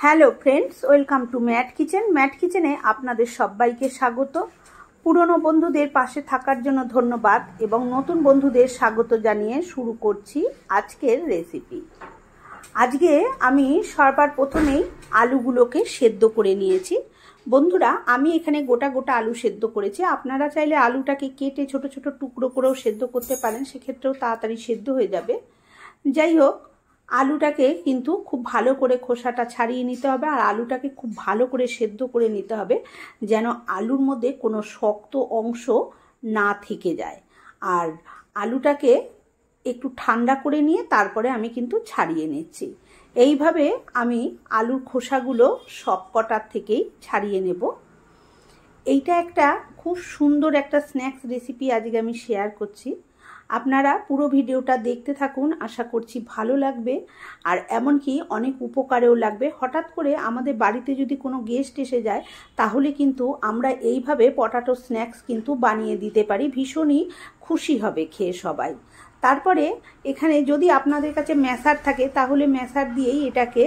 Hello friends, welcome to Mat Kitchen. Mat কিচেনে আপনাদের সবাইকে স্বাগত। পুরনো বন্ধুদের পাশে থাকার জন্য ধন্যবাদ এবং নতুন বন্ধুদের স্বাগত জানিয়ে শুরু করছি আজকের রেসিপি। আজকে আমি সবার প্রথমেই আলুগুলোকে সেদ্ধ করে নিয়েছি। বন্ধুরা, আমি এখানে গোটা গোটা আলু সেদ্ধ করেছি। আপনারা চাইলে আলুটাকে কেটে ছোট ছোট টুকরো করেও সেদ্ধ করতে পারেন, সেক্ষেত্রেও তাড়াতাড়ি সেদ্ধ হয়ে যাবে। যাই হোক, আলুটাকে কিন্তু খুব ভালো করে খোসাটা ছাড়িয়ে নিতে হবে আর আলুটাকে খুব ভালো করে সেদ্ধ করে নিতে হবে, যেন আলুর মধ্যে কোনো শক্ত অংশ না থেকে যায়। আর আলুটাকে একটু ঠান্ডা করে নিয়ে তারপরে আমি কিন্তু ছাড়িয়ে নিচ্ছি। এইভাবে আমি আলুর খোসাগুলো সব কটার থেকেই ছাড়িয়ে নেব। এইটা একটা খুব সুন্দর একটা স্ন্যাক্স রেসিপি আজকে আমি শেয়ার করছি। আপনারা পুরো ভিডিওটা দেখতে থাকুন, আশা করছি ভালো লাগবে আর এমনকি অনেক উপকারেও লাগবে। হঠাৎ করে আমাদের বাড়িতে যদি কোনো গেস্ট এসে যায় তাহলে কিন্তু আমরা এইভাবে পটাটো স্ন্যাক্স কিন্তু বানিয়ে দিতে পারি, ভীষণই খুশি হবে খেয়ে সবাই। তারপরে এখানে যদি আপনাদের কাছে ম্যাশার থাকে তাহলে ম্যাশার দিয়েই এটাকে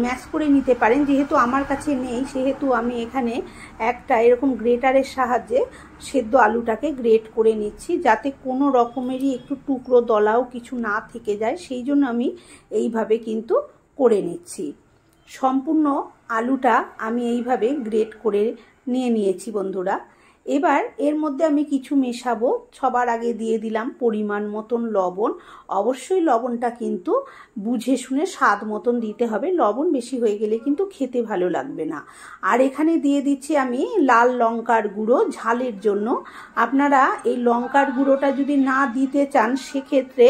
ম্যাশ করে নিতে পারেন। যেহেতু আমার কাছে নেই সেহেতু আমি এখানে একটা এরকম গ্রেটারের সাহায্যে সেদ্ধ আলুটাকে গ্রেট করে নিচ্ছি, যাতে কোনো রকমেরই একটু টুকরো দলাও কিছু না থেকে যায়। সেই জন্য আমি এইভাবে কিন্তু করে নিচ্ছি। সম্পূর্ণ আলুটা আমি এইভাবে গ্রেট করে নিয়েছি বন্ধুরা। এবার এর মধ্যে আমি কিছু মেশাবো। সবার আগে দিয়ে দিলাম পরিমাণ মতন লবণ। অবশ্যই লবণটা কিন্তু বুঝে শুনে স্বাদ মতন দিতে হবে, লবণ বেশি হয়ে গেলে কিন্তু খেতে ভালো লাগবে না। আর এখানে দিয়ে দিচ্ছি আমি লাল লঙ্কার গুঁড়ো ঝালের জন্য। আপনারা এই লঙ্কার গুঁড়োটা যদি না দিতে চান সেক্ষেত্রে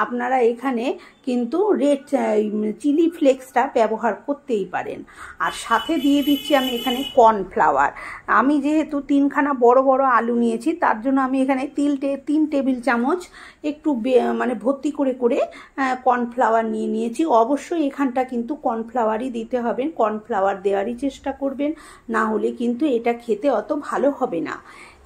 আপনারা এখানে কিন্তু রেড চিলি ফ্লেক্সটা ব্যবহার করতেই পারেন। আর সাথে দিয়ে দিচ্ছি আমি এখানে কর্নফ্লাওয়ার। আমি যেহেতু তিনখানা বড় বড় আলু নিয়েছি তার জন্য আমি এখানে 3 টেবিল চামচ একটু মানে ভর্তি করে করে কর্নফ্লাওয়ার নিয়েছি। অবশ্যই এখানটা কিন্তু কর্নফ্লাওয়ারই দিতে হবে, কর্নফ্লাওয়ার দেওয়ারই চেষ্টা করবেন, না হলে কিন্তু এটা খেতে অত ভালো হবে না।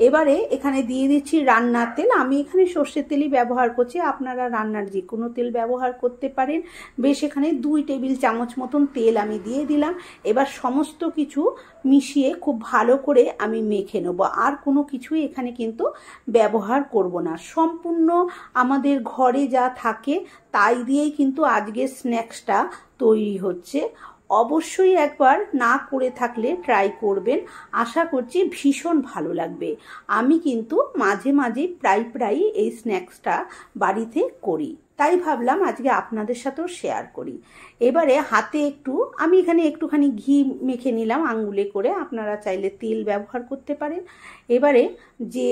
এবারে এখানে দিয়ে দিচ্ছি রান্নার তেল। আমি এখানে সর্ষের তেলই ব্যবহার করছি, আপনারা রান্নার যে কোনো তেল ব্যবহার করতে পারেন। বেশ এখানে 2 টেবিল চামচ মতন তেল আমি দিয়ে দিলাম। এবার সমস্ত কিছু মিশিয়ে খুব ভালো করে আমি মেখে নেব। আর কোনো কিছুই এখানে কিন্তু ব্যবহার করব না, সম্পূর্ণ আমাদের ঘরে যা থাকে তাই দিয়েই কিন্তু আজকের স্ন্যাক্সটা তৈরি হচ্ছে। অবশ্যই একবার না করে থাকলে ট্রাই করবেন, আশা করছি ভীষণ ভালো লাগবে। আমি কিন্তু মাঝে মাঝে প্রায় এই স্ন্যাক্সটা বাড়িতে করি, তাই ভাবলাম আজকে আপনাদের সাথেও শেয়ার করি। এবারে হাতে আমি এখানে একটুখানি ঘি মেখে নিলাম আঙ্গুলে করে, আপনারা চাইলে তেল ব্যবহার করতে পারেন। এবারে যে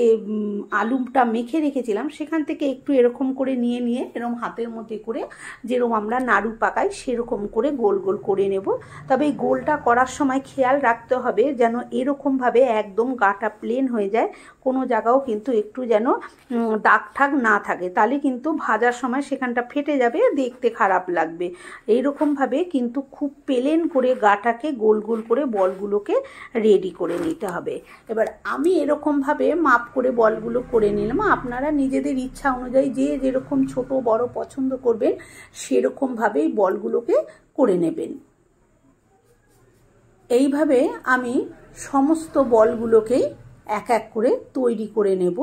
আলুটা মেখে রেখেছিলাম সেখান থেকে একটু এরকম করে নিয়ে এরকম হাতের মধ্যে করে, যেরকম আমরা নাড়ু পাকাই সেরকম করে গোল গোল করে নেব। তবে এই গোলটা করার সময় খেয়াল রাখতে হবে যেন এরকমভাবে একদম গাটা প্লেন হয়ে যায়, কোনো জায়গাও কিন্তু একটু যেন দাগ ঠাগ না থাকে, তাহলে কিন্তু ভাজার সময় সেখানটা ফেটে যাবে, দেখতে খারাপ লাগবে। এইরকমভাবে কিন্তু খুব প্লেন করে গাটাকে গোল গোল করে বলগুলোকে রেডি করে নিতে হবে। এবার আমি এরকমভাবে মাপ করে বলগুলো করে নিলাম। আপনারা নিজেদের ইচ্ছা অনুযায়ী যে যেরকম ছোট বড় পছন্দ করবেন সেরকমভাবেই বলগুলোকে করে নেবেন। এইভাবে আমি সমস্ত বলগুলোকেই এক এক করে তৈরি করে নেব।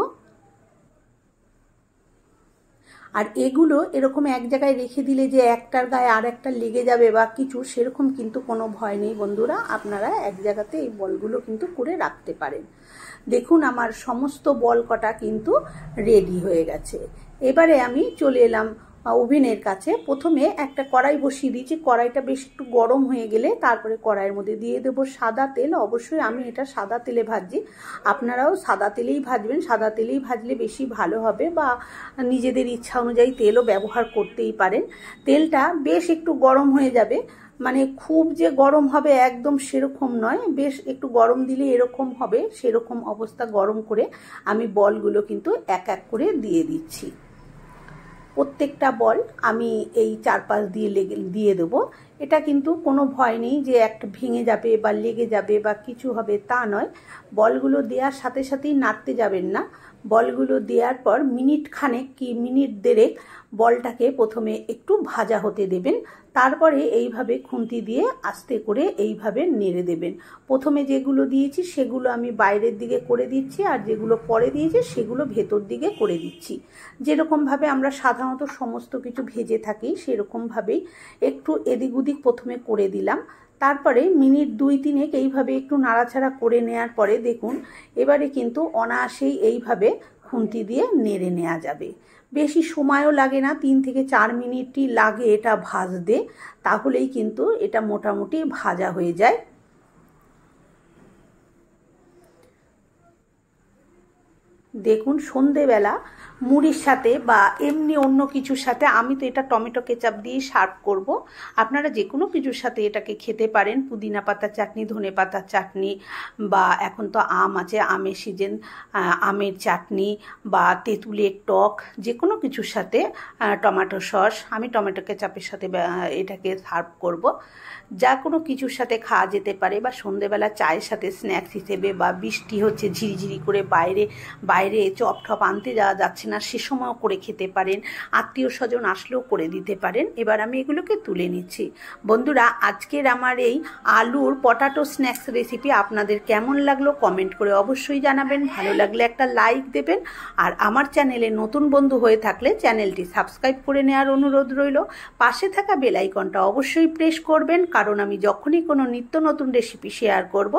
আর এগুলো এরকম এক জায়গায় রেখে দিলে যে একটার গায়ে আর একটা লেগে যাবে বা কিছু, সেরকম কিন্তু কোনো ভয় নেই বন্ধুরা। আপনারা এক জায়গাতে এই বলগুলো কিন্তু করে রাখতে পারেন। দেখুন আমার সমস্ত বল কটা কিন্তু রেডি হয়ে গেছে। এবারে আমি চলে এলাম ওভেনের কাছে। প্রথমে একটা কড়াই বসিয়ে দিয়েছি। কড়াইটা বেশ একটু গরম হয়ে গেলে তারপরে কড়াইয়ের মধ্যে দিয়ে দেবো সাদা তেল। অবশ্যই আমি এটা সাদা তেলে ভাজছি, আপনারাও সাদা তেলেই ভাজবেন। সাদা তেলেই ভাজলে বেশি ভালো হবে, বা নিজেদের ইচ্ছা অনুযায়ী তেলও ব্যবহার করতেই পারেন। তেলটা বেশ একটু গরম হয়ে যাবে, মানে খুব যে গরম হবে একদম সেরকম নয়, বেশ একটু গরম দিলে এরকম হবে, সেরকম অবস্থা গরম করে আমি বলগুলো কিন্তু এক এক করে দিয়ে দিচ্ছি। প্রত্যেকটা বল আমি এই চারপাশ দিয়ে দেবো। এটা কিন্তু কোনো ভয় নেই যে একটা ভেঙে যাবে বা লেগে যাবে বা কিছু হবে, তা নয়। বলগুলো দেওয়ার সাথে সাথেই নাড়তে যাবেন না, বলগুলো দেওয়ার পর মিনিট খানেক কি মিনিট দেড়েক বলটাকে প্রথমে একটু ভাজা হতে দেবেন। তারপরে এইভাবে খুন্তি দিয়ে আস্তে করে এইভাবে নেড়ে দেবেন। প্রথমে যেগুলো দিয়েছি সেগুলো আমি বাইরের দিকে করে দিচ্ছি, আর যেগুলো পরে দিয়েছি সেগুলো ভেতর দিকে করে দিচ্ছি। যেরকমভাবে আমরা সাধারণত সমস্ত কিছু ভেজে থাকি সেরকমভাবেই একটু এদিক ওদিক প্রথমে করে দিলাম। তারপরে মিনিট 2-3 এইভাবে একটু নাড়াচাড়া করে নেওয়ার পরে দেখুন এবারে কিন্তু অনায়াসেই এইভাবে খুন্তি দিয়ে নেড়ে নেওয়া যাবে। বেশি সময়ও লাগে না, 3 থেকে 4 মিনিটই লাগে এটা ভাজতে, তাহলেই কিন্তু এটা মোটামুটি ভাজা হয়ে যায়। দেখুন সন্ধেবেলা মুড়ির সাথে বা এমনি অন্য কিছুর সাথে, আমি তো এটা টমেটো কেচাপ দিয়ে সার্ভ করব, আপনারা যে কোনো কিছুর সাথে এটাকে খেতে পারেন। পুদিনা পাতা চাটনি, ধনে পাতার চাটনি, বা এখন তো আম আছে, আমের সিজন, আমের চাটনি বা তেঁতুলের টক, যে কোনো কিছুর সাথে, টমেটো সস, আমি টমেটো কেচাপের সাথে এটাকে সার্ভ করব। যা কোনো কিছুর সাথে খাওয়া যেতে পারে, বা সন্ধেবেলা চায়ের সাথে স্ন্যাক্স হিসেবে, বা বৃষ্টি হচ্ছে ঝিরিঝিরি করে বাইরে চপ টপ আনতে যাওয়া যাচ্ছে না সে সময়ও করে খেতে পারেন, আত্মীয় স্বজন আসলেও করে দিতে পারেন। এবার আমি এগুলোকে তুলে নিচ্ছি। বন্ধুরা, আজকের আমার এই আলুর পটাটো স্ন্যাক্স রেসিপি আপনাদের কেমন লাগলো কমেন্ট করে অবশ্যই জানাবেন। ভালো লাগলে একটা লাইক দেবেন, আর আমার চ্যানেলে নতুন বন্ধু হয়ে থাকলে চ্যানেলটি সাবস্ক্রাইব করে নেওয়ার অনুরোধ রইল। পাশে থাকা বেল আইকনটা অবশ্যই প্রেস করবেন, কারণ আমি যখনই কোনো নিত্য নতুন রেসিপি শেয়ার করব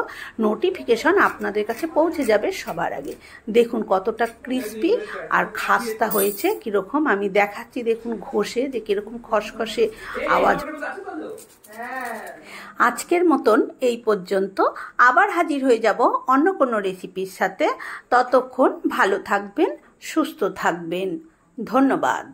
নোটিফিকেশন আপনাদের কাছে পৌঁছে যাবে সবার আগে। দেখুন কতটা ক্রিস্পি আর খাস্তা হয়েছে, কীরকম আমি দেখাচ্ছি। দেখুন ঘষে যে কীরকম খসখসে আওয়াজ। আজকের মতন এই পর্যন্ত, আবার হাজির হয়ে যাব অন্য কোনো রেসিপির সাথে। ততক্ষণ ভালো থাকবেন, সুস্থ থাকবেন। ধন্যবাদ।